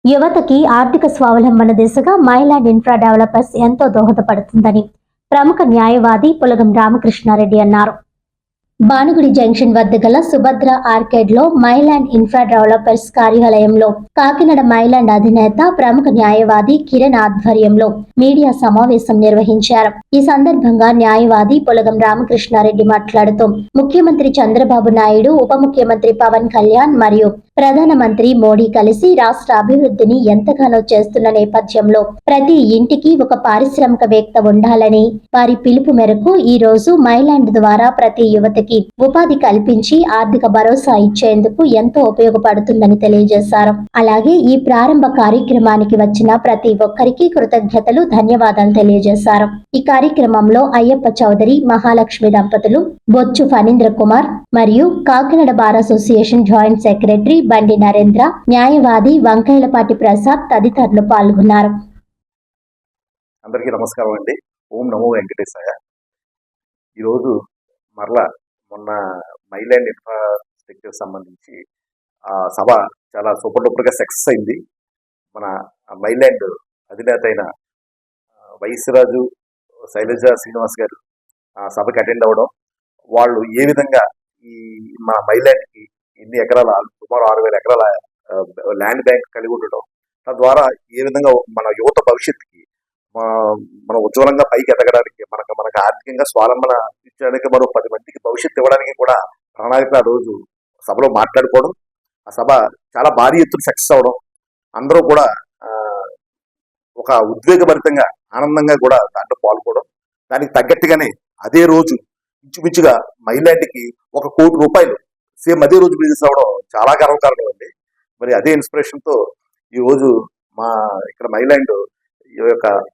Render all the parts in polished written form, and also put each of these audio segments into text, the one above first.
యువతకి ఆర్థిక స్వావలంబన దిశగా మైలాండ్ ఇన్ఫ్రా డెవలపర్స్ ఎంతో దోహదపడుతుందని ప్రముఖ న్యాయవాది పులగం రామకృష్ణారెడ్డి అన్నారు. భానుగుడి జంక్షన్ వద్ద గల సుభద్ర ఆర్కేడ్ లో మైలాండ్ ఇన్ఫ్రా డెవలపర్స్ కార్యాలయంలో కాకినాడ మైలాండ్ అధినేత ప్రముఖ న్యాయవాది కిరణ్ ఆధ్వర్యంలో మీడియా సమావేశం నిర్వహించారు. ఈ సందర్భంగా న్యాయవాది పులగం రామకృష్ణారెడ్డి మాట్లాడుతూ ముఖ్యమంత్రి చంద్రబాబు నాయుడు, ఉప ముఖ్యమంత్రి పవన్ కళ్యాణ్ మరియు ప్రధానమంత్రి మోడీ కలిసి రాష్ట్ర అభివృద్ధిని ఎంతగానో చేస్తున్న నేపథ్యంలో ప్రతి ఇంటికి ఒక పారిశ్రామికవేత్త ఉండాలని వారి పిలుపు మేరకు ఈ రోజు మైలాండ్ ద్వారా ప్రతి యువతకి ఉపాధి కల్పించి ఆర్థిక భరోసా ఇచ్చేందుకు ఎంతో ఉపయోగపడుతుందని తెలియజేశారు. అలాగే ఈ ప్రారంభ కార్యక్రమానికి వచ్చిన ప్రతి ఒక్కరికి కృతజ్ఞతలు, ధన్యవాదాలు తెలియజేశారు. ఈ కార్యక్రమంలో అయ్యప్ప చౌదరి, మహాలక్ష్మి దంపతులు, బొచ్చు ఫణీంద్ర కుమార్ మరియు Kakinada bar association joint secretary బండి నరేంద్ర, న్యాయవాది వంకాయలపాటి ప్రసాద్ తదితరులు పాల్గొన్నారు. అందరికీ నమస్కారం అండి. ఓం నమో వెంకటేశాయ. ఈరోజు మరలా మొన్న మైలాండ్ ఇన్ఫ్రాస్ట్రక్చర్ సంబంధించి ఆ సభ చాలా సూపర్ డూపర్గా సక్సెస్ అయింది. మన మైలాండ్ అధినేత అయిన వైశ్యరాజు శైలజ శ్రీనివాస్ గారు ఆ సభకి అటెండ్ అవ్వడం, వాళ్ళు ఏ విధంగా ఈ మన మైలాండ్కి ఎన్ని ఎకరాల సుమారు 6,000 ఎకరాల ల్యాండ్ బ్యాంక్ కలిగి ఉండడం, తద్వారా ఏ విధంగా మన యువత భవిష్యత్తుకి మనం ఉజ్వలంగా పైకి ఎదగడానికి, మనకు ఆర్థికంగా స్వావలంబన ఇచ్చడానికి, మరో 10 మందికి భవిష్యత్తు ఇవ్వడానికి కూడా ప్రణాళిక ఆ రోజు సభలో మాట్లాడుకోవడం, ఆ సభ చాలా భారీ ఎత్తున సక్సెస్ అవడం, అందరూ కూడా ఒక ఉద్వేగభరితంగా ఆనందంగా కూడా దాంట్లో పాల్గొనడం, దానికి తగ్గట్టుగానే అదే రోజు ఇంచుమించుగా మైలాండ్కి 1 కోటి రూపాయలు సేమ్ అదే రోజు బిజినెస్ అవ్వడం చాలా గర్వకారణం అండి. మరి అదే ఇన్స్పిరేషన్తో ఈరోజు మా ఇక్కడ మైలాండ్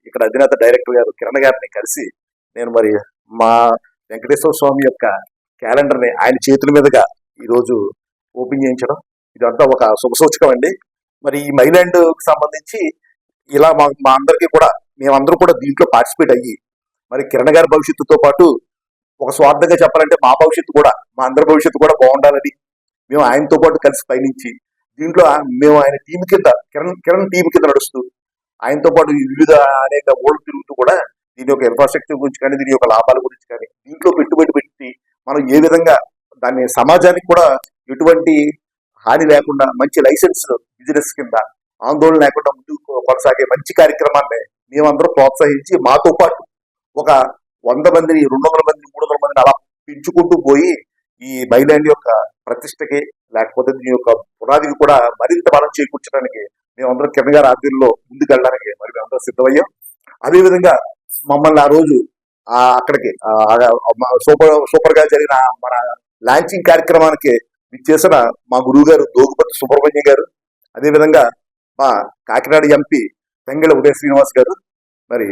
ఇక్కడ అధినేత డైరెక్టర్ గారు కిరణ్ గారిని కలిసి నేను మరి మా వెంకటేశ్వర స్వామి యొక్క క్యాలెండర్ని ఆయన చేతుల మీదుగా ఈరోజు ఓపెన్ చేయించడం, ఇదంతా ఒక శుభసూచకం అండి. మరి ఈ మైలాండ్ సంబంధించి ఇలా మా అందరికీ కూడా మేమందరూ కూడా దీంట్లో పార్టిసిపేట్ అయ్యి, మరి కిరణ్ గారి భవిష్యత్తుతో పాటు ఒక స్వార్థంగా చెప్పాలంటే మా భవిష్యత్తు కూడా, మా అందరి భవిష్యత్తు కూడా బాగుండాలని మేము ఆయనతో పాటు కలిసి పయనించి దీంట్లో మేము ఆయన టీం కింద కిరణ్ టీం కింద నడుస్తూ ఆయనతో పాటు వివిధ అనేక ఓళ్ళు తిరుగుతూ కూడా దీని యొక్క ఇన్ఫ్రాస్ట్రక్చర్ గురించి కానీ, దీని యొక్క లాభాల గురించి కానీ దీంట్లో పెట్టుబడి పెట్టి మనం ఏ విధంగా దాన్ని సమాజానికి కూడా ఎటువంటి హాని లేకుండా మంచి లైసెన్స్ బిజినెస్ కింద ఆందోళన లేకుండా ముందుకు కొనసాగే మంచి కార్యక్రమాన్ని మేమందరం ప్రోత్సహించి మాతో పాటు ఒక 100 మందిని, 200 మందిని, 300 మందిని అలా పెంచుకుంటూ పోయి ఈ మైలాండ్ యొక్క ప్రతిష్టకి, లేకపోతే దీని యొక్క పునాదికి కూడా మరింత బలం చేకూర్చడానికి మేమందరం కిరణ్ గారి ఆధ్వర్యంలో ముందుకెళ్ళడానికి మరి మేమందరం సిద్ధమయ్యాం. అదేవిధంగా మమ్మల్ని ఆ రోజు అక్కడికి సూపర్ గా జరిగిన మన లాంచింగ్ కార్యక్రమానికి విచ్చేసిన మా గురువు గారు దోగుపతి సుబ్రహ్మణ్యం గారు, అదేవిధంగా మా కాకినాడ ఎంపీ తెంగళ ఉదయ శ్రీనివాస్ గారు, మరి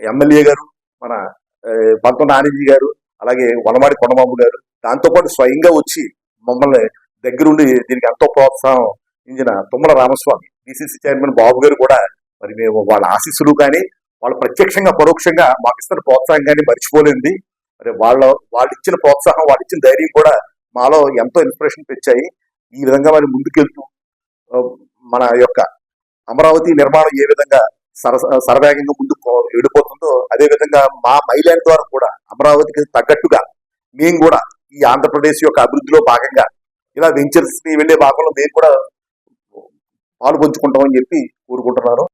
ఎమ్మెల్యే గారు మన పంతొమ్మిది ఆనందీ గారు, అలాగే వనమాడి కొండమాము గారు, దాంతోపాటు స్వయంగా వచ్చి మమ్మల్ని దగ్గరుండి దీనికి ఎంతో ప్రోత్సాహం ఇంజిన తుమ్మల రామస్వామి, డిసిసి చైర్మన్ బాబు గారు కూడా మరి మేము వాళ్ళ ఆశీస్సులు కానీ, వాళ్ళు ప్రత్యక్షంగా పరోక్షంగా మాకు ఇస్తున్న ప్రోత్సాహం కానీ మర్చిపోలేంది. మరి వాళ్ళు ఇచ్చిన ప్రోత్సాహం, వాళ్ళు ఇచ్చిన ధైర్యం కూడా మాలో ఎంతో ఇన్స్పిరేషన్ తెచ్చాయి. ఈ విధంగా మరి ముందుకెళ్తూ మన యొక్క అమరావతి నిర్మాణం ఏ విధంగా సరవేగంగా ముందుకు వెళ్ళిపోతుందో, అదే విధంగా మా మైలాండ్ ద్వారా కూడా అమరావతికి తగ్గట్టుగా మేము కూడా ఈ ఆంధ్రప్రదేశ్ యొక్క అభివృద్ధిలో భాగంగా ఇలా వెంచర్స్ ని వెళ్లే భాగంలో మేము కూడా పాలు పంచుకుంటామని చెప్పి కోరుకుంటున్నాను.